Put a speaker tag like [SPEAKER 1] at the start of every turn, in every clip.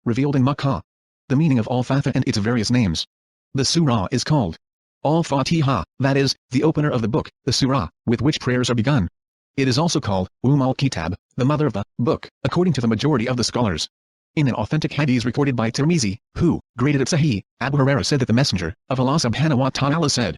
[SPEAKER 1] revealed in Makkah. The meaning of Al-Fateha and its various names. The surah is called Al-Fateha, that is, the opener of the book, the surah, with which prayers are begun. It is also called al-Kitab, the mother of the book, according to the majority of the scholars. In an authentic hadith recorded by Tirmizi, who graded it Sahih, Abu Hurairah said that the Messenger of Allah subhanahu wa ta'ala said,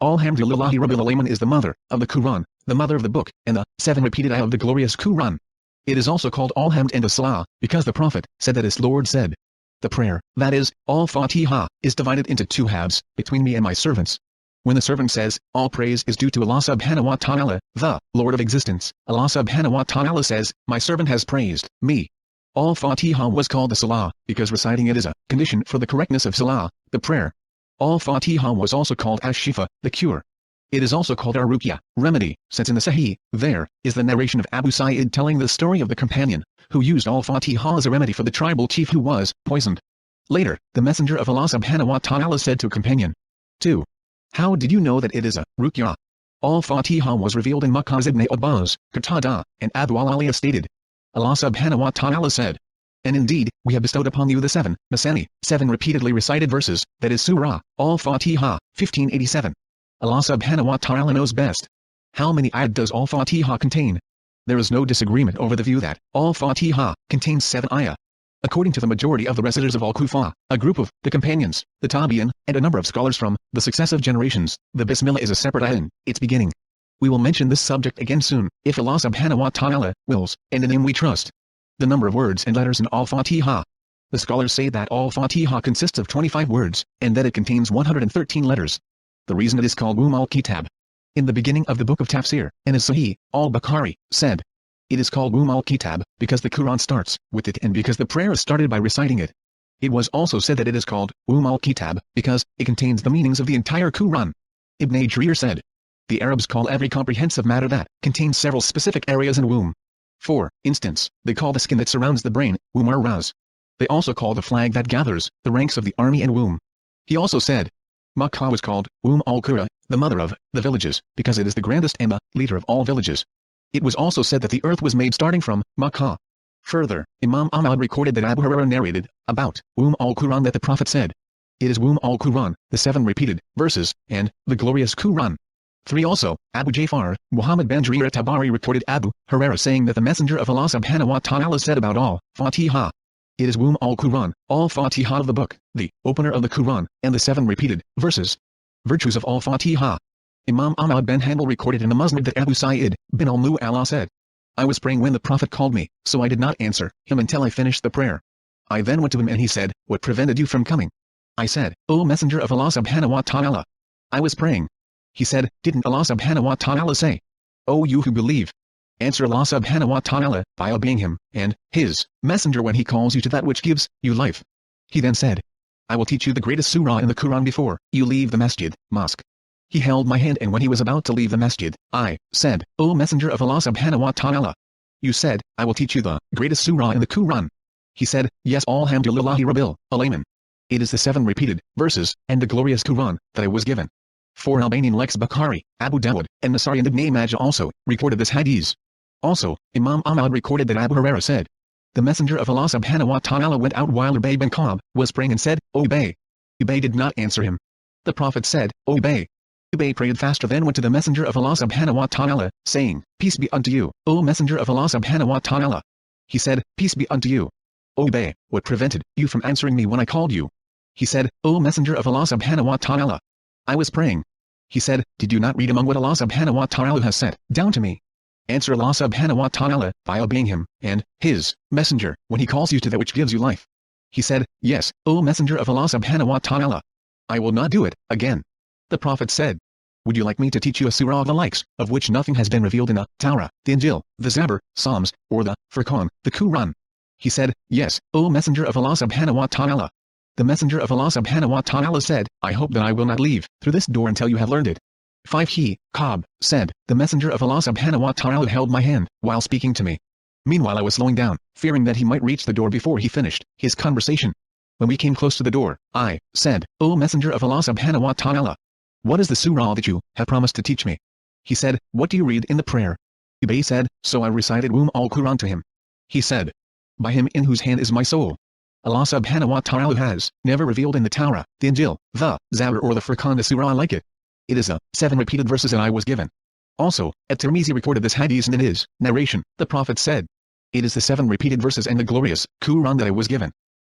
[SPEAKER 1] Alhamdulillahi Rabbil Alamin is the mother of the Quran, the mother of the book, and the 7 repeated ayah of the glorious Quran. It is also called Alhamd and As-Salah, because the Prophet said that his Lord said, the prayer, that is, Al-Fatiha, is divided into 2 halves, between me and my servants. When the servant says, all praise is due to Allah subhanahu wa ta'ala, the Lord of existence, Allah subhanahu wa ta'ala says, my servant has praised me. Al-Fatiha was called the Salah, because reciting it is a condition for the correctness of Salah, the prayer. Al-Fatiha was also called Ash-Shifa, the cure. It is also called Ar-Ruqya, remedy, since in the Sahih, there is the narration of Abu Sa'id telling the story of the companion, who used Al-Fatiha as a remedy for the tribal chief who was poisoned. Later, the Messenger of Allah subhanahu wa ta'ala said to a companion, 2. How did you know that it is a Ruqya? Al-Fatiha was revealed in Makkah as Ibn Abbas, Qatada, and Abu al-Aliya stated. Allah subhanahu wa ta'ala said, and indeed, we have bestowed upon you the 7 Masani, 7 repeatedly recited verses, that is Surah, Al-Fatiha, 1587. Allah subhanahu wa ta'ala knows best. How many ayat does Al-Fatiha contain? There is no disagreement over the view that Al-Fatiha contains 7 ayah. According to the majority of the reciters of Al-Kufa, a group of the companions, the Tabi'in, and a number of scholars from the successive generations, the Bismillah is a separate ayah in its beginning. We will mention this subject again soon, if Allah subhanahu wa ta'ala wills, and in him we trust. The number of words and letters in Al-Fatiha. The scholars say that Al-Fatiha consists of 25 words, and that it contains 113 letters. The reason it is called al-Kitab. In the beginning of the book of Tafsir, and as Sahih, al-Bukhari, said, it is called al-Kitab, because the Quran starts with it and because the prayer is started by reciting it. It was also said that it is called al-Kitab, because it contains the meanings of the entire Quran. Ibn Jarir said, the Arabs call every comprehensive matter that contains several specific areas in womb. For instance, they call the skin that surrounds the brain, womb or raz. They also call the flag that gathers the ranks of the army and womb. He also said, Makkah was called al-Qura, the mother of the villages, because it is the grandest and the leader of all villages. It was also said that the earth was made starting from Makkah. Further, Imam Ahmad recorded that Abu Hurairah narrated about al-Quran that the Prophet said, it is al-Quran, the 7 repeated verses, and the glorious Quran. 3 Also, Abu Ja'far, Muhammad bin Jarir at-Tabari recorded Abu Hurairah saying that the Messenger of Allah subhanahu wa ta'ala said about Al-Fatiha, it is al-Quran, Al-Fatiha of the book, the opener of the Quran, and the 7 repeated verses. Virtues of Al-Fatiha. Imam Ahmad bin Hanbal recorded in the Musnad that Abu Sa'id bin al-Mu'alla said, I was praying when the Prophet called me, so I did not answer him until I finished the prayer. I then went to him and he said, what prevented you from coming? I said, O Messenger of Allah subhanahu wa ta'ala, I was praying. He said, didn't Allah subhanahu wa ta'ala say, O you who believe, answer Allah subhanahu wa ta'ala by obeying him and his messenger when he calls you to that which gives you life. He then said, I will teach you the greatest surah in the Quran before you leave the masjid, mosque. He held my hand and when he was about to leave the masjid, I said, O Messenger of Allah subhanahu wa ta'ala, you said, I will teach you the greatest surah in the Quran. He said, yes, Alhamdulillahi Rabbil Alamin. It is the 7 repeated verses and the glorious Quran that I was given. 4 Albanian Lex Bukhari, Abu Dawud, and Nasari and Ibn Majah also recorded this hadith. Also, Imam Ahmad recorded that Abu Hurairah said, the Messenger of Allah subhanahu wa ta'ala went out while Ubay bin Ka'b was praying and said, O Ubay. Ubay did not answer him. The Prophet said, O Ubay. Ubay prayed faster then went to the Messenger of Allah subhanahu wa ta'ala, saying, Peace be unto you, O Messenger of Allah subhanahu wa ta'ala. He said, Peace be unto you. O Ubay, what prevented you from answering me when I called you? He said, O Messenger of Allah subhanahu wa ta'ala. I was praying. He said, did you not read among what Allah subhanahu wa ta'ala has sent down to me? Answer Allah subhanahu wa ta'ala by obeying him and his messenger when he calls you to that which gives you life. He said, yes, O Messenger of Allah subhanahu wa ta'ala. I will not do it again. The Prophet said, would you like me to teach you a surah of the likes of which nothing has been revealed in the Torah, the Injil, the Zabur, Psalms, or the Furqan, the Quran? He said, yes, O Messenger of Allah subhanahu wa ta'ala. The Messenger of Allah subhanahu wa ta'ala said, I hope that I will not leave through this door until you have learned it. 5 He, Ka'b, said, the Messenger of Allah subhanahu wa ta'ala held my hand while speaking to me. Meanwhile I was slowing down, fearing that he might reach the door before he finished his conversation. When we came close to the door, I said, O Messenger of Allah subhanahu wa ta'ala, what is the surah that you have promised to teach me? He said, what do you read in the prayer? Ubay said, so I recited al-Quran to him. He said, by him in whose hand is my soul. Allah subhanahu wa ta'ala has never revealed in the Torah, the Injil, the Zabur or the Furqan the surah like it. It is the 7 repeated verses that I was given. Also, At-Tirmizi recorded this hadith and in his narration, the Prophet said, it is the 7 repeated verses and the glorious Quran that I was given.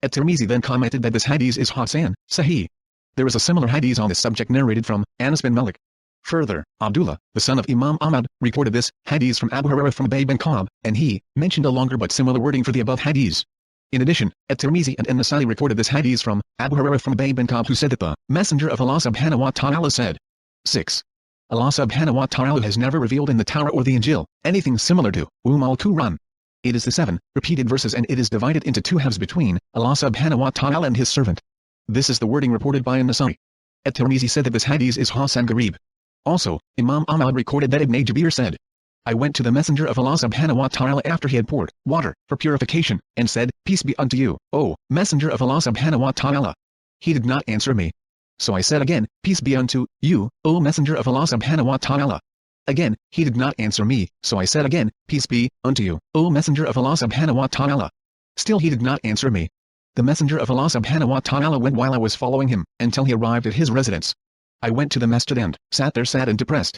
[SPEAKER 1] At-Tirmizi then commented that this hadith is Hasan, Sahih. There is a similar hadith on this subject narrated from Anas bin Malik. Further, Abdullah, the son of Imam Ahmad, recorded this hadith from Abu Hurairah from Ubay bin Ka'b, and he mentioned a longer but similar wording for the above hadith. In addition, At-Tirmizi and An-Nasa'i recorded this hadith from Abu Hurairah from Ubay bin Ka'b who said that the Messenger of Allah subhanahu wa ta'ala said, 6. Allah subhanahu wa ta'ala has never revealed in the Torah or the Injil anything similar to al-Quran. It is the 7 repeated verses and it is divided into 2 halves between Allah subhanahu wa ta'ala and his servant. This is the wording reported by An-Nasa'i. At-Tirmizi said that this hadith is Hasan Garib. Also, Imam Ahmad recorded that Ibn Jabir said, I went to the Messenger of Allah subhanahu wa ta'ala after he had poured water for purification, and said, Peace be unto you, O Messenger of Allah subhanahu wa ta'ala. He did not answer me. So I said again, Peace be unto you, O Messenger of Allah subhanahu wa ta'ala. Again, he did not answer me, so I said again, Peace be unto you, O Messenger of Allah subhanahu wa ta'ala. Still he did not answer me. The Messenger of Allah subhanahu wa ta'ala went while I was following him, until he arrived at his residence. I went to the masjid and sat there sad and depressed.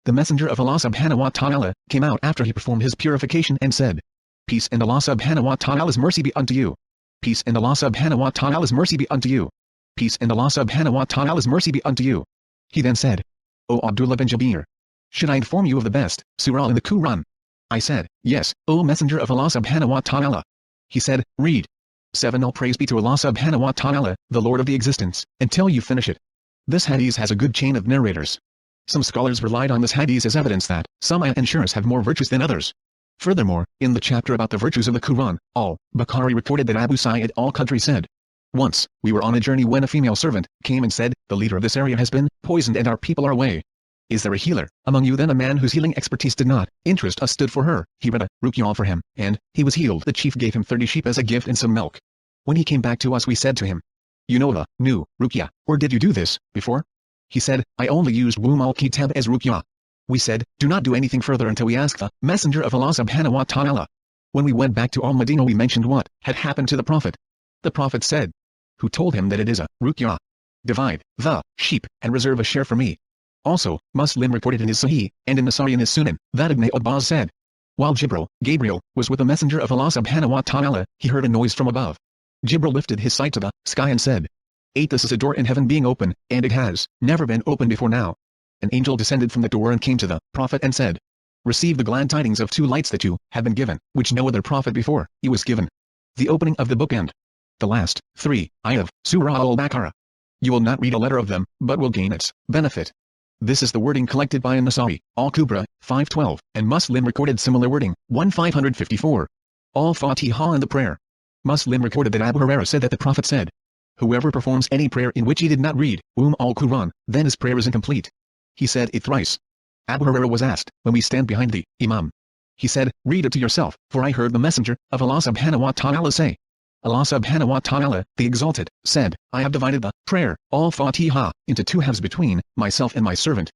[SPEAKER 1] The Messenger of Allah subhanahu wa ta'ala came out after he performed his purification and said, Peace and Allah subhanahu wa ta'ala's mercy be unto you. Peace and Allah subhanahu wa ta'ala's mercy be unto you. Peace and Allah subhanahu wa ta'ala's mercy be unto you. He then said, O Abdullah bin Jabir, should I inform you of the best surah in the Quran? I said, Yes, O Messenger of Allah subhanahu wa ta'ala. He said, Read. 7 All praise be to Allah subhanahu wa ta'ala, the Lord of the existence, until you finish it. This hadith has a good chain of narrators. Some scholars relied on this hadith as evidence that some ayah and surahs have more virtues than others. Furthermore, in the chapter about the virtues of the Quran, Al-Bukhari reported that Abu Sa'id al-Khudri said, Once, we were on a journey when a female servant came and said, The leader of this area has been poisoned and our people are away. Is there a healer among you? Then a man whose healing expertise did not interest us stood for her. He read a ruqyah for him, and he was healed. The chief gave him 30 sheep as a gift and some milk. When he came back to us we said to him, You know the new ruqyah, or did you do this before? He said, I only used al-Kitab as ruqyah. We said, Do not do anything further until we ask the Messenger of Allah subhanahu wa ta'ala. When we went back to Al-Madinah we mentioned what had happened to the Prophet. The Prophet said, Who told him that it is a ruqyah? Divide the sheep and reserve a share for me. Also, Muslim reported in his Sahih, and in Nasa'i in his Sunan, that Ibn Abbas said, While Gabriel, was with the Messenger of Allah subhanahu wa ta'ala, he heard a noise from above. Jibril lifted his sight to the sky and said, 8 This is a door in heaven being open, and it has never been opened before now. An angel descended from the door and came to the Prophet and said, Receive the glad tidings of 2 lights that you have been given, which no other Prophet before you was given. The opening of the book and the last 3 ayah of Surah Al-Baqarah. You will not read a letter of them, but will gain its benefit. This is the wording collected by An-Nasa'i, Al-Kubra, 512, and Muslim recorded similar wording, 1554. Al-Fateha and the prayer. Muslim recorded that Abu Hurairah said that the Prophet said, Whoever performs any prayer in which he did not read al-Quran, then his prayer is incomplete. He said it thrice. Abu Hurairah was asked, when we stand behind the Imam. He said, Read it to yourself, for I heard the Messenger of Allah subhanahu wa ta'ala say. Allah subhanahu wa ta'ala, the Exalted, said, I have divided the prayer, al-Fatiha, into 2 halves between myself and my servant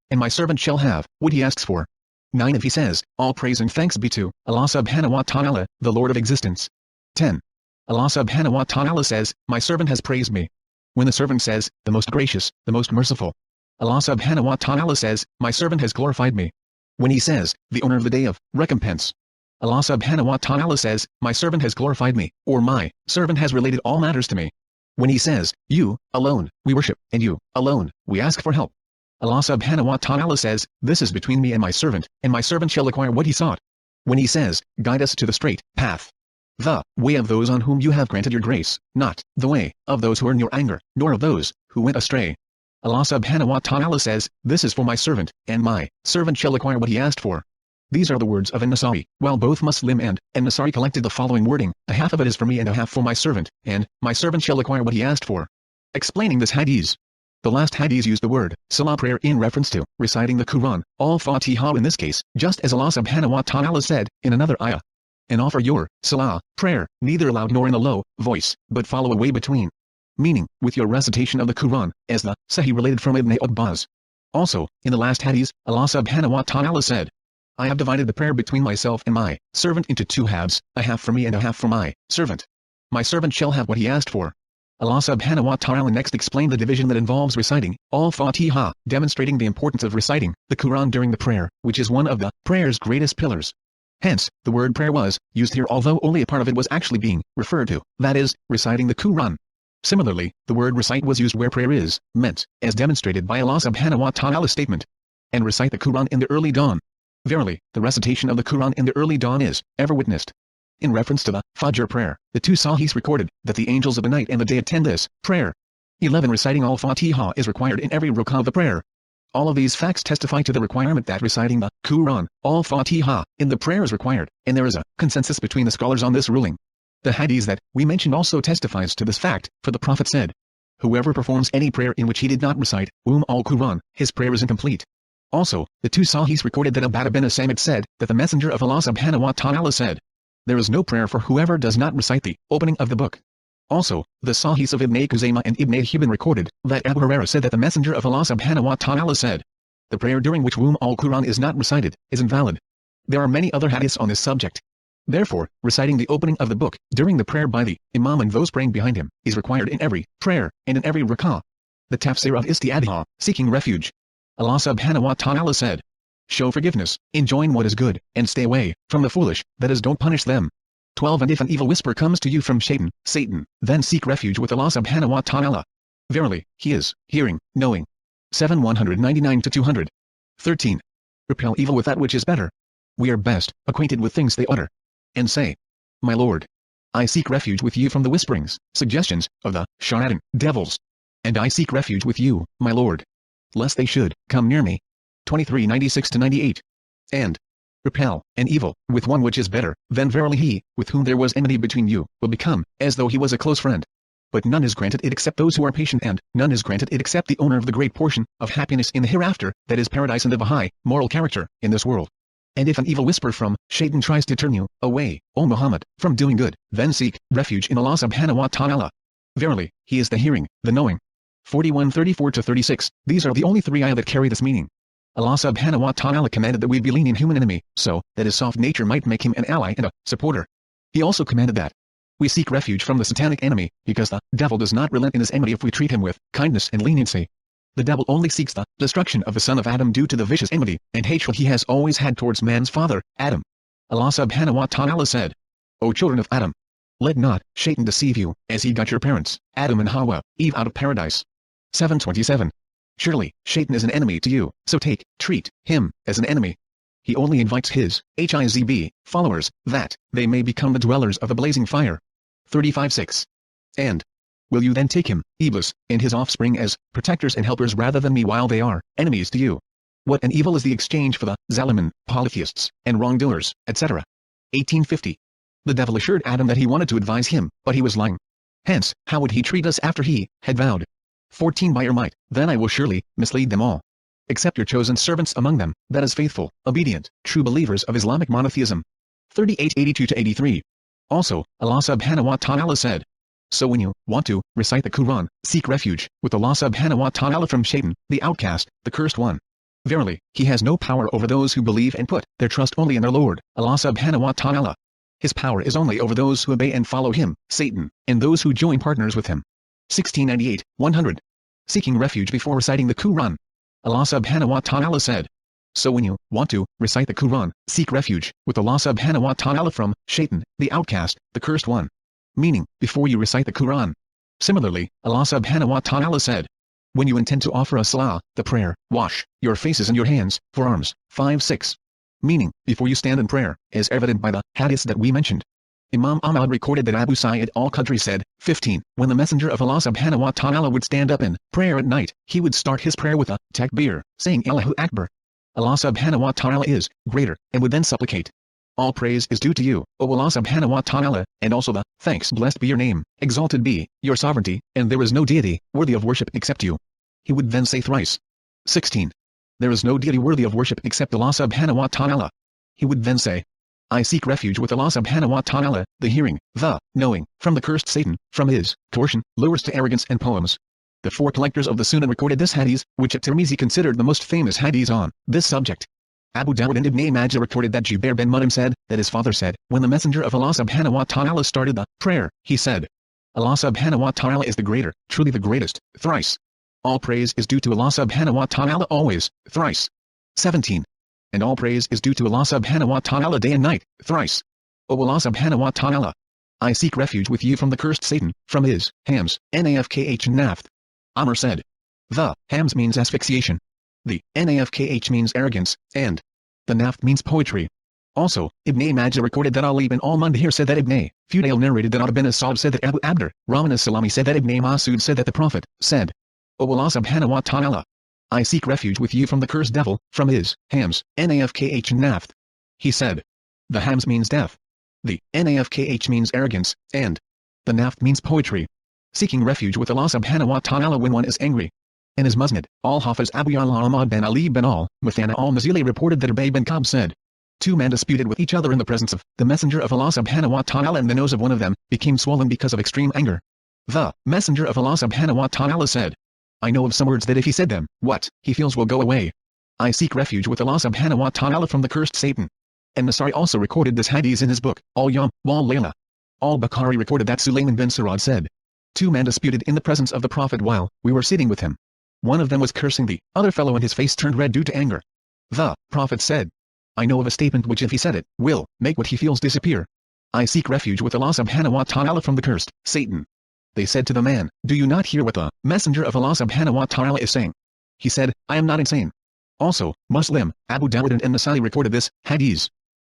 [SPEAKER 1] shall have what he asks for. 9 If he says, All praise and thanks be to Allah subhanahu wa ta'ala, the Lord of existence. 10. Allah subhanahu wa ta'ala says, My servant has praised me. When the servant says, the most gracious, the most merciful. Allah subhanahu wa ta'ala says, My servant has glorified me. When he says, the owner of the day of recompense. Allah subhanahu wa ta'ala says, My servant has glorified me, or my servant has related all matters to me. When he says, You alone we worship, and you alone we ask for help. Allah subhanahu wa ta'ala says, This is between me and my servant shall acquire what he sought. When he says, Guide us to the straight path. The way of those on whom you have granted your grace, not the way of those who are in your anger, nor of those who went astray. Allah subhanahu wa ta'ala says, This is for my servant, and my servant shall acquire what he asked for. These are the words of An-Nasa'i, while both Muslim and An-Nasa'i collected the following wording, A half of it is for me and a half for my servant, and my servant shall acquire what he asked for. Explaining this hadith. The last hadith used the word, salah prayer in reference to reciting the Quran, al-Fatiha in this case, just as Allah subhanahu wa ta'ala said, in another ayah. And offer your salah, prayer, neither loud nor in a low voice, but follow a way between. Meaning, with your recitation of the Quran, as the Sahih related from Ibn Abbas. Also, in the last hadith, Allah subhanahu wa ta'ala said, I have divided the prayer between myself and my servant into 2 halves, a half for me and a half for my servant. my servant shall have what he asked for. Allah subhanahu wa ta'ala next explained the division that involves reciting al-Fatiha, demonstrating the importance of reciting the Quran during the prayer, which is one of the prayer's greatest pillars. Hence, the word prayer was used here, although only a part of it was actually being referred to, that is, reciting the Quran. Similarly, the word recite was used where prayer is meant, as demonstrated by Allah subhanahu wa ta'ala's statement, and recite the Quran in the early dawn. Verily, the recitation of the Quran in the early dawn is ever witnessed. In reference to the Fajr prayer, the two Sahihs recorded that the angels of the night and the day attend this prayer. 11. Reciting al-Fatiha is required in every rak'ah of the prayer. All of these facts testify to the requirement that reciting the Quran, al-Fatiha, in the prayer is required, and there is a consensus between the scholars on this ruling. The hadith that we mentioned also testifies to this fact, for the Prophet said, "Whoever performs any prayer in which he did not recite al-Quran, his prayer is incomplete." Also, the two Sahihs recorded that Ubadah bin Asamit said that the Messenger of Allah subhanahu wa ta'ala said, "There is no prayer for whoever does not recite the opening of the book." Also, the Sahihs of Ibn Khuzaymah and Ibn Hibban recorded that Abu Hurairah said that the Messenger of Allah subhanahu wa ta'ala said, "The prayer during which al-Quran is not recited is invalid." There are many other hadiths on this subject. Therefore, reciting the opening of the book during the prayer by the Imam and those praying behind him is required in every prayer and in every rak'ah. The Tafsir of Isti'adha, seeking refuge. Allah subhanahu wa ta'ala said, "Show forgiveness, enjoin what is good, and stay away from the foolish, that is, don't punish them." 12. And if an evil whisper comes to you from Satan, then seek refuge with Allah subhanahu wa ta'ala. Verily, he is hearing, knowing. 7. 199-200. 13. Repel evil with that which is better. We are best acquainted with things they utter. And say, "My Lord, I seek refuge with you from the whisperings, suggestions, of the shaitan, devils. And I seek refuge with you, my Lord, lest they should come near me." 23:96-98. And repel an evil with one which is better, then verily he, with whom there was enmity between you, will become as though he was a close friend. But none is granted it except those who are patient, and none is granted it except the owner of the great portion of happiness in the hereafter, that is paradise, and of a high moral character in this world. And if an evil whisper from Shaitan tries to turn you away, O Muhammad, from doing good, then seek refuge in Allah subhanahu wa ta'ala. Verily, he is the hearing, the knowing. 41:34-36. These are the only three ayah that carry this meaning. Allah subhanahu wa ta'ala commanded that we be lenient human enemy, so that his soft nature might make him an ally and a supporter. He also commanded that we seek refuge from the satanic enemy, because the devil does not relent in his enmity if we treat him with kindness and leniency. The devil only seeks the destruction of the son of Adam due to the vicious enmity and hatred he has always had towards man's father, Adam. Allah subhanahu wa ta'ala said, "O children of Adam, let not Shaitan deceive you, as he got your parents, Adam and Hawa, Eve, out of paradise." 7:27. Surely, Shaitan is an enemy to you, so treat him as an enemy. He only invites his followers, that they may become the dwellers of the blazing fire. 35:6. And will you then take him, Iblis, and his offspring as protectors and helpers rather than me, while they are enemies to you? What an evil is the exchange for the Zalimin, polytheists, and wrongdoers, etc. 18:50. The devil assured Adam that he wanted to advise him, but he was lying. Hence, how would he treat us after he had vowed? 14. By your might, then I will surely mislead them all, except your chosen servants among them, that is faithful, obedient, true believers of Islamic monotheism. 38:82-83. Also, Allah subhanahu wa ta'ala said, "So when you want to recite the Quran, seek refuge with Allah subhanahu wa ta'ala from Shaitan, the outcast, the cursed one. Verily, he has no power over those who believe and put their trust only in their Lord, Allah subhanahu wa ta'ala. His power is only over those who obey and follow him, Satan, and those who join partners with him." 1698-100. Seeking refuge before reciting the Quran. Allah subhanahu wa ta'ala said, "So when you want to recite the Quran, seek refuge with Allah subhanahu wa ta'ala from Shaitan, the outcast, the cursed one." Meaning, before you recite the Quran. Similarly, Allah subhanahu wa ta'ala said, "When you intend to offer a salah, the prayer, wash your faces and your hands, forearms." 5:6. Meaning, before you stand in prayer, as evident by the hadiths that we mentioned. Imam Ahmad recorded that Abu Sa'id al-Khudri said, 15. When the Messenger of Allah subhanahu wa ta'ala would stand up in prayer at night, he would start his prayer with a takbir, saying Allahu Akbar. Allah subhanahu wa ta'ala is greater, and would then supplicate, "All praise is due to you, O Allah subhanahu wa ta'ala, and also the thanks, blessed be your name, exalted be your sovereignty, and there is no deity worthy of worship except you." He would then say thrice, 16. There is no deity worthy of worship except Allah subhanahu wa ta'ala. He would then say, "I seek refuge with Allah subhanahu wa ta'ala, the hearing, the knowing, from the cursed Satan, from his coercion, lures to arrogance and poems." The four collectors of the Sunnah recorded this hadith, which at Tirmizi considered the most famous hadith on this subject. Abu Dawud and Ibn Majah recorded that Jubair bin Mut'im said, that his father said, when the Messenger of Allah subhanahu wa ta'ala started the prayer, he said, Allah subhanahu wa ta'ala is the greater, truly the greatest, thrice. All praise is due to Allah subhanahu wa ta'ala always, thrice. 17. And all praise is due to Allah subhanahu wa ta'ala day and night, thrice. O Allah subhanahu wa ta'ala, I seek refuge with you from the cursed Satan, from his, hams, nafkh and naft. Amr said. The, hams means asphyxiation. The, nafkh means arrogance, and the naft means poetry. Also, Ibn Majah recorded that Ali bin al-Mundhir said that Ibn Fudail narrated that Utbah bin Asad said that Abu Abdur Rahman as-Salami said that Ibn Masud said that the Prophet said, O Allah subhanahu wa ta'ala, I seek refuge with you from the cursed devil, from his, hams, nafkh and naft. He said. The hams means death. The, nafkh means arrogance, and the naft means poetry. Seeking refuge with Allah subhanahu wa ta'ala when one is angry. In his Musnad, al-Hafiz Abu Ya'la Ahmad bin Ali bin al-Muthana al-Nazili reported that Ubay bin Ka'b said, two men disputed with each other in the presence of the Messenger of Allah subhanahu wa ta'ala, and the nose of one of them became swollen because of extreme anger. The Messenger of Allah subhanahu wa ta'ala said, I know of some words that if he said them, what he feels will go away. I seek refuge with Allah subhanahu wa ta'ala from the cursed Satan. And Nasai also recorded this hadith in his book, Al-Yawm, Wal-Layla. Al-Bukhari recorded that Sulayman bin Surad said, two men disputed in the presence of the Prophet while we were sitting with him. One of them was cursing the other fellow and his face turned red due to anger. The Prophet said, I know of a statement which if he said it, will make what he feels disappear. I seek refuge with Allah subhanahu wa ta'ala from the cursed Satan. They said to the man, do you not hear what the Messenger of Allah subhanahu wa ta'ala is saying? He said, I am not insane. Also, Muslim, Abu Dawud and Nasai recorded this hadith.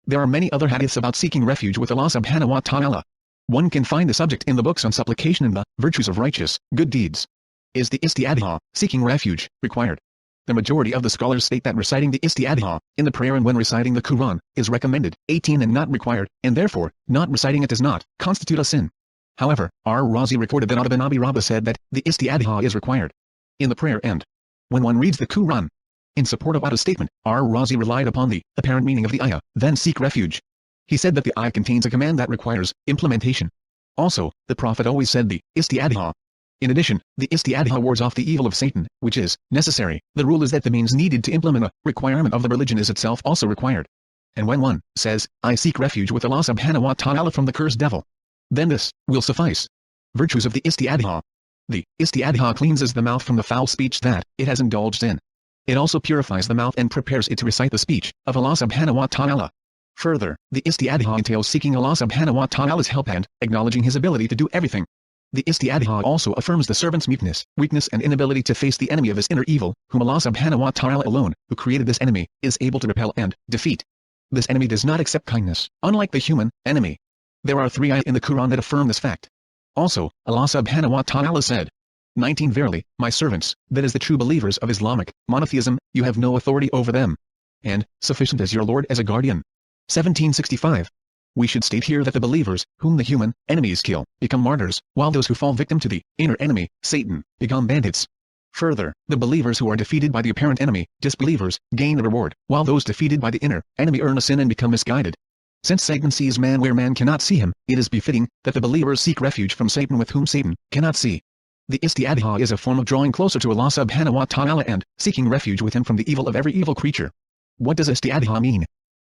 [SPEAKER 1] There are many other hadiths about seeking refuge with Allah subhanahu wa ta'ala. One can find the subject in the books on supplication and the virtues of righteous, good deeds. Is the isti'adha, seeking refuge, required? The majority of the scholars state that reciting the isti'adha, in the prayer and when reciting the Quran, is recommended, 18 and not required, and therefore, not reciting it does not constitute a sin. However, Ar-Razi recorded that Utbah bin Abi Rabah said that the isti'adha is required in the prayer and when one reads the Quran. In support of Utbah's statement, Ar-Razi relied upon the apparent meaning of the ayah, then seek refuge. He said that the ayah contains a command that requires implementation. Also, the Prophet always said the isti'adha. In addition, the isti'adha wards off the evil of Satan, which is necessary. The rule is that the means needed to implement a requirement of the religion is itself also required. And when one says, I seek refuge with Allah subhanahu wa ta'ala from the cursed devil, then this will suffice. Virtues of the isti'adha. The isti'adha cleanses the mouth from the foul speech that it has indulged in. It also purifies the mouth and prepares it to recite the speech of Allah subhanahu wa ta'ala. Further, the isti'adha entails seeking Allah subhanahu wa ta'ala's help and acknowledging his ability to do everything. The isti'adha also affirms the servant's muteness, weakness and inability to face the enemy of his inner evil, whom Allah subhanahu wa ta'ala alone, who created this enemy, is able to repel and defeat. This enemy does not accept kindness, unlike the human enemy. There are 3 ayat in the Quran that affirm this fact. Also, Allah subhanahu wa ta'ala said, 19 Verily, my servants, that is the true believers of Islamic monotheism, you have no authority over them. And, sufficient as your Lord as a guardian. 1765. We should state here that the believers, whom the human enemies kill, become martyrs, while those who fall victim to the inner enemy, Satan, become bandits. Further, the believers who are defeated by the apparent enemy, disbelievers, gain a reward, while those defeated by the inner enemy earn a sin and become misguided. Since Satan sees man where man cannot see him, it is befitting that the believers seek refuge from Satan with whom Satan cannot see. The isti'adha is a form of drawing closer to Allah subhanahu wa ta'ala and seeking refuge with him from the evil of every evil creature. What does isti'adha mean?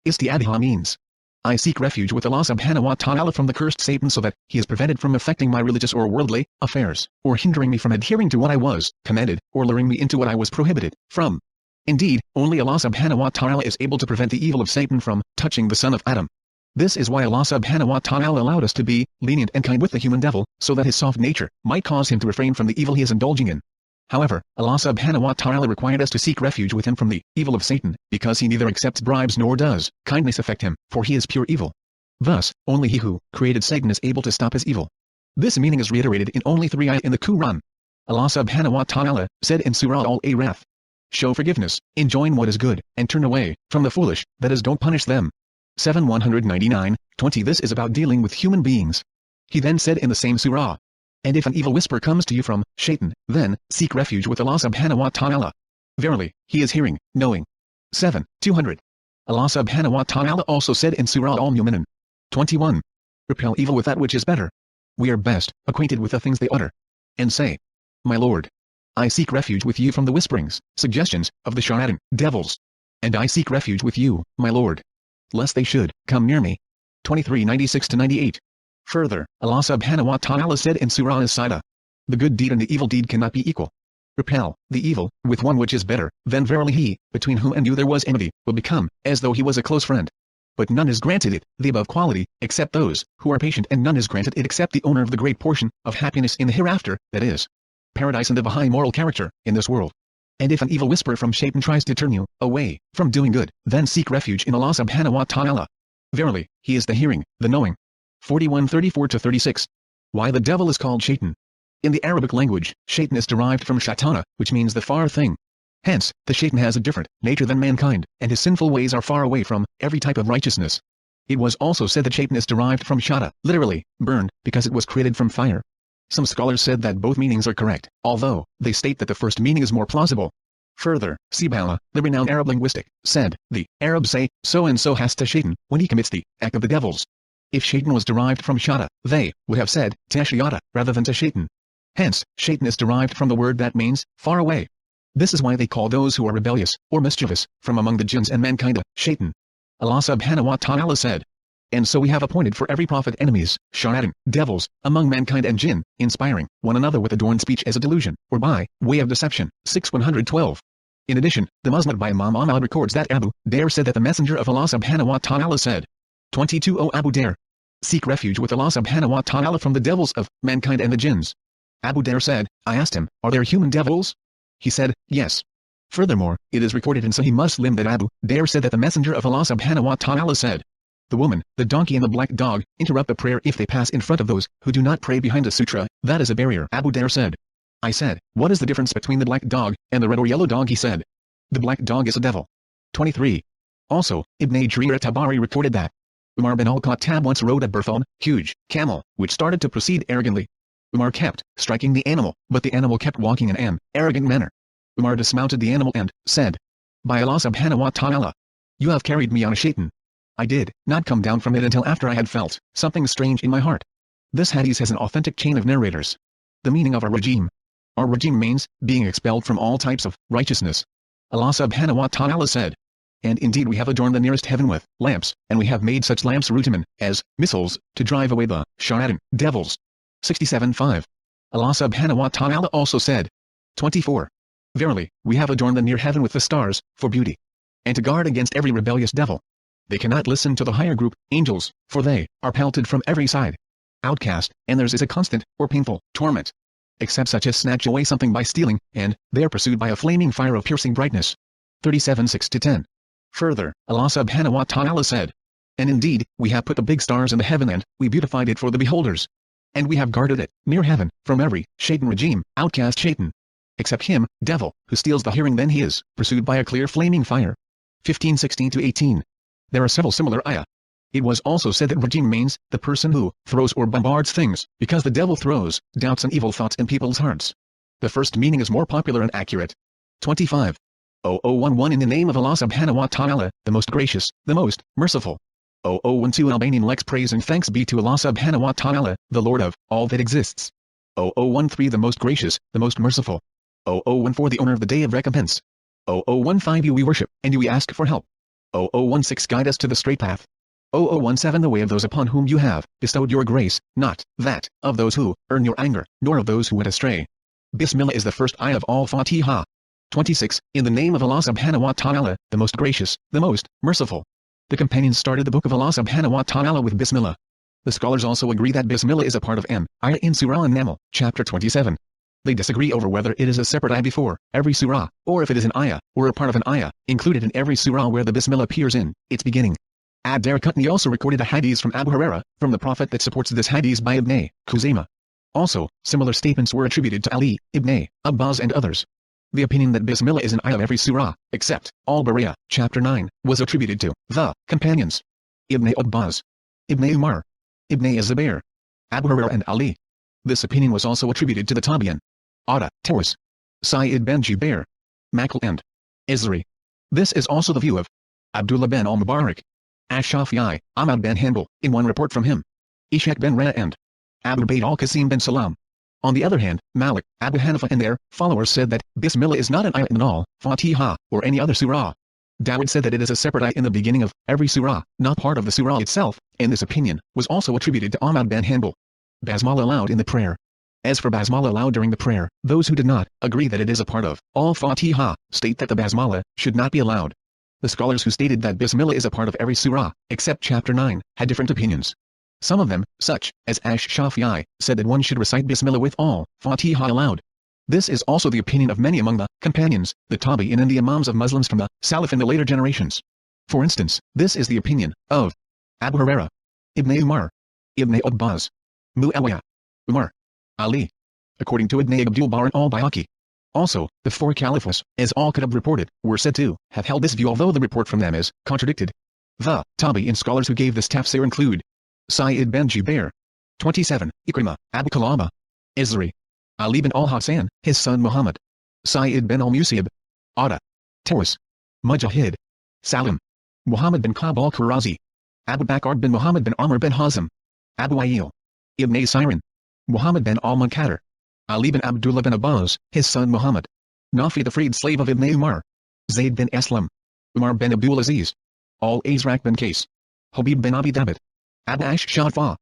[SPEAKER 1] Isti'adha means, I seek refuge with Allah subhanahu wa ta'ala from the cursed Satan so that he is prevented from affecting my religious or worldly affairs, or hindering me from adhering to what I was commanded, or luring me into what I was prohibited from. Indeed, only Allah subhanahu wa ta'ala is able to prevent the evil of Satan from touching the son of Adam. This is why Allah subhanahu wa ta'ala allowed us to be lenient and kind with the human devil, so that his soft nature might cause him to refrain from the evil he is indulging in. However, Allah subhanahu wa ta'ala required us to seek refuge with him from the evil of Satan, because he neither accepts bribes nor does kindness affect him, for he is pure evil. Thus, only he who created Satan is able to stop his evil. This meaning is reiterated in only 3 ayat in the Quran. Allah subhanahu wa ta'ala said in Surah Al-A'raf, show forgiveness, enjoin what is good, and turn away from the foolish, that is, don't punish them. 7:199, 20 This is about dealing with human beings. He then said in the same surah, and if an evil whisper comes to you from Shaitan, then seek refuge with Allah subhanahu wa ta'ala. Verily, he is hearing, knowing. 7:200. Allah subhanahu wa ta'ala also said in Surah Al-Mu'minun, 21. Repel evil with that which is better. We are best acquainted with the things they utter. And say, my Lord, I seek refuge with you from the whisperings, suggestions, of the shaitan, devils. And I seek refuge with you, my Lord, lest they should come near me. 23:96-98. Further, Allah subhanahu wa ta'ala said in Surah As-Sajdah, the good deed and the evil deed cannot be equal. Repel the evil with one which is better, then verily he, between whom and you there was enmity, will become as though he was a close friend. But none is granted it, the above quality, except those who are patient, and none is granted it except the owner of the great portion of happiness in the hereafter, that is, paradise, and of a high moral character in this world. And if an evil whisper from Shaitan tries to turn you away from doing good, then seek refuge in Allah subhanahu wa ta'ala. Verily, he is the hearing, the knowing. 41:34-36. Why the devil is called Shaitan. In the Arabic language, Shaitan is derived from shaitana, which means the far thing. Hence, the Shaitan has a different nature than mankind, and his sinful ways are far away from every type of righteousness. It was also said that Shaitan is derived from shata, literally, burned, because it was created from fire. Some scholars said that both meanings are correct, although they state that the first meaning is more plausible. Further, Sibala, the renowned Arab linguistic, said, the Arabs say, so-and-so has to Shaitan, when he commits the act of the devils. If Shaitan was derived from shata, they would have said, tashiyata, rather than to Shaitan. Hence, Shaitan is derived from the word that means, far away. This is why they call those who are rebellious, or mischievous, from among the jinns and mankind, Shaitan. Allah subhanahu wa ta'ala said, and so we have appointed for every prophet enemies, shaitan, devils, among mankind and jinn, inspiring one another with adorned speech as a delusion, or by way of deception. 6:112. In addition, the Musnad by Imam Ahmad records that Abu Dawr said that the Messenger of Allah subhanahu wa ta'ala said, 22 O Abu Dawr, seek refuge with Allah subhanahu wa ta'ala from the devils of mankind and the jinns. Abu Dawr said, I asked him, are there human devils? He said, yes. Furthermore, it is recorded in Sahih Muslim that Abu Dawr said that the Messenger of Allah subhanahu wa ta'ala said, the woman, the donkey and the black dog, interrupt the prayer if they pass in front of those who do not pray behind a sutra, that is a barrier. Abu Dawr said. I said, what is the difference between the black dog and the red or yellow dog? He said, the black dog is a devil. 23. Also, Ibn Jarir Tabari reported that Umar bin al-Khattab once rode a Burthal, huge camel, which started to proceed arrogantly. Umar kept striking the animal, but the animal kept walking in an arrogant manner. Umar dismounted the animal and said, by Allah subhanahu wa ta'ala, you have carried me on a shaitan. I did not come down from it until after I had felt something strange in my heart. This hadith has an authentic chain of narrators. The meaning of ar-rajim. Ar-rajim means being expelled from all types of righteousness. Allah subhanahu wa ta'ala said, and indeed we have adorned the nearest heaven with lamps, and we have made such lamps rutaman, as missiles, to drive away the shaitan, devils. 67:5. Allah subhanahu wa ta'ala also said, 24. Verily, we have adorned the near heaven with the stars, for beauty, and to guard against every rebellious devil. They cannot listen to the higher group, angels, for they are pelted from every side. Outcast, and theirs is a constant, or painful, torment. Except such as snatch away something by stealing, and they are pursued by a flaming fire of piercing brightness. 37:6-10. Further, Allah subhanahu wa ta'ala said, and indeed, we have put the big stars in the heaven and we beautified it for the beholders. And we have guarded it, near heaven, from every shaitan regime, outcast shaitan. Except him, devil, who steals the hearing, then he is pursued by a clear flaming fire. 15:16-18. There are several similar ayah. It was also said that rajim means the person who throws or bombards things, because the devil throws doubts and evil thoughts in people's hearts. The first meaning is more popular and accurate. 25. 0011 In the name of Allah subhanahu wa ta'ala, the most gracious, the most merciful. 0012 Albanian Lex Praise and thanks be to Allah subhanahu wa ta'ala, the Lord of all that exists. 0013 The most gracious, the most merciful. 0014 The owner of the day of recompense. 0015 You we worship, and you we ask for help. 0016 Guide us to the straight path. 0017 The way of those upon whom you have bestowed your grace, not that of those who earn your anger, nor of those who went astray. Bismillah is the first ayah of all Fateha. 26 In the name of Allah subhanahu wa ta'ala, the most gracious, the most merciful. The companions started the book of Allah subhanahu wa ta'ala with Bismillah. The scholars also agree that Bismillah is a part of an ayah in Surah An-Naml, chapter 27. They disagree over whether it is a separate ayah before every surah, or if it is an ayah, or a part of an ayah, included in every surah where the Bismillah appears in its beginning. Ad-Darqutni also recorded a hadith from Abu Hurairah, from the Prophet that supports this hadith by Ibn Khuzaymah. Also, similar statements were attributed to Ali, Ibn Abbas and others. The opinion that Bismillah is an ayah of every surah, except Al-Baqarah, chapter 9, was attributed to the companions. Ibn Abbas, Ibn Umar, Ibn Zubayr, Abu Hurairah and Ali. This opinion was also attributed to the Tabi'in. Atta, Tawus, Sa'id ben Jubair, Makl and Izri. This is also the view of Abdullah ben al-Mubarak, Ash-Shafi'i, Ahmad ben Hanbal, in one report from him, Ishaq ben Ra'a and Abu Bayd al-Qasim ben Salam. On the other hand, Malik, Abu Hanifa and their followers said that Bismillah is not an ayah in all Fateha, or any other surah. Dawud said that it is a separate ayah in the beginning of every surah, not part of the surah itself, and this opinion was also attributed to Ahmad bin Hanbal. Basmala allowed in the prayer. As for Basmala allowed during the prayer, those who did not agree that it is a part of Al-Fatiha state that the Basmala should not be allowed. The scholars who stated that Bismillah is a part of every surah, except chapter 9, had different opinions. Some of them, such as Ash-Shafi'i, said that one should recite Bismillah with all Fatiha allowed. This is also the opinion of many among the companions, the Tabi'in and the Imams of Muslims from the Salaf in the later generations. For instance, this is the opinion of Abu Hurairah, Ibn Umar, Ibn Abbas, Muawiyah, Umar, Ali. According to Ibn Abdul Barr and al-Bayhaqi. Also, the four caliphs, as al-Kitab reported, were said to have held this view, although the report from them is contradicted. The Tabi'in scholars who gave this tafsir include Sa'id bin Jubair, 27, Ikrimah, Abu Kalaba, Izri, Ali bin al-Hasan, his son Muhammad, Sa'id bin al-Musayyib, Atta, Tawus, Mujahid, Salim, Muhammad bin Ka'b al-Qurazi, Abu Bakr bin Muhammad bin Amr bin Hazm, Abu Ayyil, Ibn Sirin, Muhammad bin al-Munkadir, Ali bin Abdullah bin Abbas, his son Muhammad, Nafi the freed slave of Ibn Umar, Zayd bin Aslam, Umar bin Abdul Aziz, Al-Azraq bin Qais, Habib bin Abi Dabit, Abu Ash-Shafa,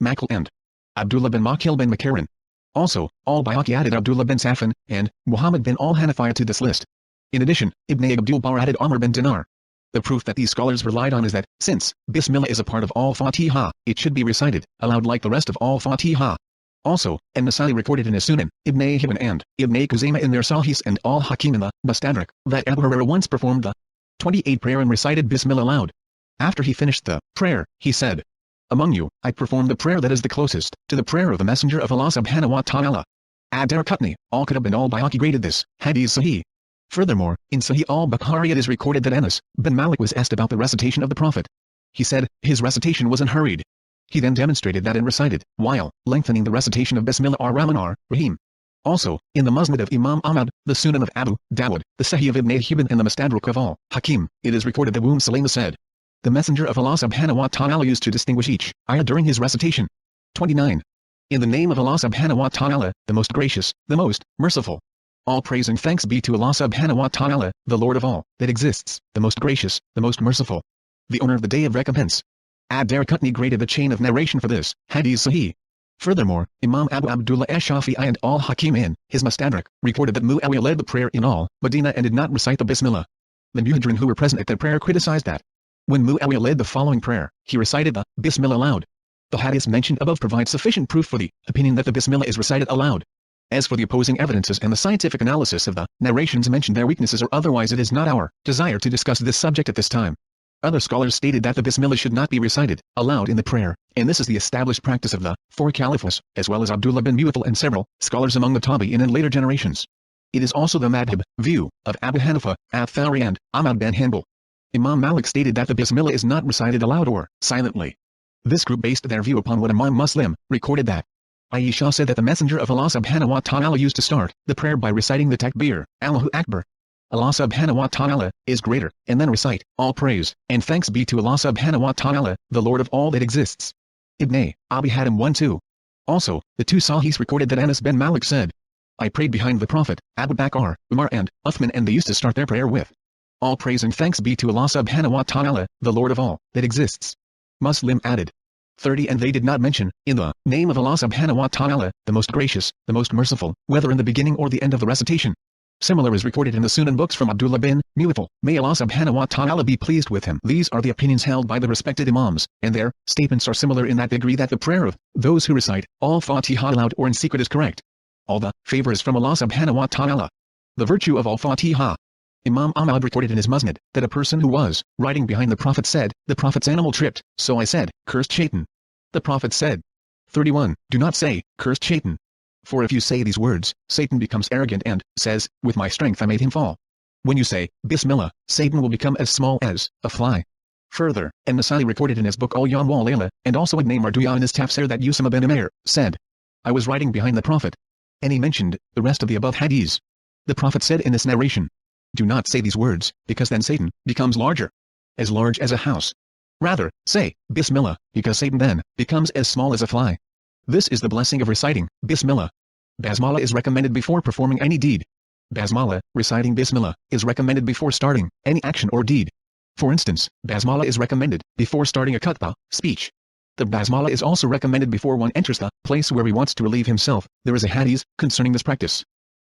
[SPEAKER 1] Makl and Abdullah bin Makil bin Makarin. Also, al-Bayhaqi added Abdullah bin Safan and Muhammad bin al-Hanafiya to this list. In addition, Ibn Abdul Barr added Amr bin Dinar. The proof that these scholars relied on is that, since Bismillah is a part of al-Fatiha, it should be recited aloud like the rest of al-Fatiha. Also, An-Nasa'i recorded in his Sunan, Ibn Hibban and Ibn Khuzaymah in their Sahihs and al-Hakim in the Mustadrak, that Abu Hurairah once performed the 28 prayer and recited Bismillah aloud. After he finished the prayer, he said, "Among you, I perform the prayer that is the closest to the prayer of the Messenger of Allah subhanahu wa ta'ala." Ad-Darqutni, al-Kitab and al-Bayhaqi graded this hadith sahih. Furthermore, in Sahih al-Bukhari it is recorded that Anas bin Malik was asked about the recitation of the Prophet. He said, his recitation was unhurried. He then demonstrated that and recited, while lengthening the recitation of Bismillah ar-Rahman ar-Rahim. Also, in the Musnad of Imam Ahmad, the Sunan of Abu Dawud, the Sahih of Ibn Hibban and the Mustadrak of al-Hakim, it is recorded that Salama said, "The Messenger of Allah subhanahu wa ta'ala used to distinguish each ayah during his recitation." 29. In the name of Allah subhanahu wa ta'ala, the most gracious, the most merciful. All praise and thanks be to Allah subhanahu wa ta'ala, the Lord of all that exists, the most gracious, the most merciful, the owner of the day of recompense. Ad-Darqutni graded the chain of narration for this hadith sahih. Furthermore, Imam Abu Abdullah Ash-Shafi'i and al-Hakim in his Mustadrak reported that Muawiyah led the prayer in al-Madinah and did not recite the Bismillah. The Muhajirin who were present at that prayer criticized that. When Muawiyah led the following prayer, he recited the Bismillah aloud. The hadiths mentioned above provide sufficient proof for the opinion that the Bismillah is recited aloud. As for the opposing evidences and the scientific analysis of the narrations mentioned their weaknesses or otherwise, it is not our desire to discuss this subject at this time. Other scholars stated that the Bismillah should not be recited aloud in the prayer, and this is the established practice of the four caliphs, as well as Abdullah bin Mu'affal and several scholars among the Tabi'in and later generations. It is also the madhab view of Abu Hanifa, Ath-Thawri and Ahmad bin Hanbal. Imam Malik stated that the Bismillah is not recited aloud or silently. This group based their view upon what Imam Muslim recorded that Aisha said that the Messenger of Allah subhanahu wa ta'ala used to start the prayer by reciting the takbir, Allahu Akbar. Allah subhanahu wa ta'ala is greater, and then recite, all praise and thanks be to Allah subhanahu wa ta'ala, the Lord of all that exists. Ibn Abi Hatim 1-2. Also, the two Sahihs recorded that Anas bin Malik said, "I prayed behind the Prophet, Abu Bakr, Umar and Uthman, and they used to start their prayer with, all praise and thanks be to Allah subhanahu wa ta'ala, the Lord of all that exists." Muslim added, 30. And they did not mention, in the name of Allah subhanahu wa ta'ala, the most gracious, the most merciful, whether in the beginning or the end of the recitation. Similar is recorded in the Sunan books from Abdullah bin Mu'affal, may Allah subhanahu wa ta'ala be pleased with him. These are the opinions held by the respected Imams, and their statements are similar in that they agree that the prayer of those who recite al-Fatiha aloud or in secret is correct. All the favor is from Allah subhanahu wa ta'ala. The virtue of al-Fatiha. Imam Ahmad reported in his Musnad that a person who was riding behind the Prophet said, "The Prophet's animal tripped, so I said, cursed Shaitan." The Prophet said, 31. Do not say, cursed Shaitan. For if you say these words, Satan becomes arrogant and says, with my strength I made him fall. When you say, Bismillah, Satan will become as small as a fly. Further, An-Nasa'i recorded in his book Al-Yawm wal-Layla, and also Ibn Marduyah in his Tafsir that Usama bin Umair said, I was riding behind the Prophet. And he mentioned the rest of the above hadiths. The Prophet said in this narration, do not say these words, because then Satan becomes large as a house. Rather, say, Bismillah, because Satan then becomes as small as a fly. This is the blessing of reciting Bismillah. Basmala is recommended before performing any deed. Basmala, reciting Bismillah, is recommended before starting any action or deed. For instance, Basmala is recommended before starting a khutbah, speech. The Basmala is also recommended before one enters the place where he wants to relieve himself. There is a hadith concerning this practice.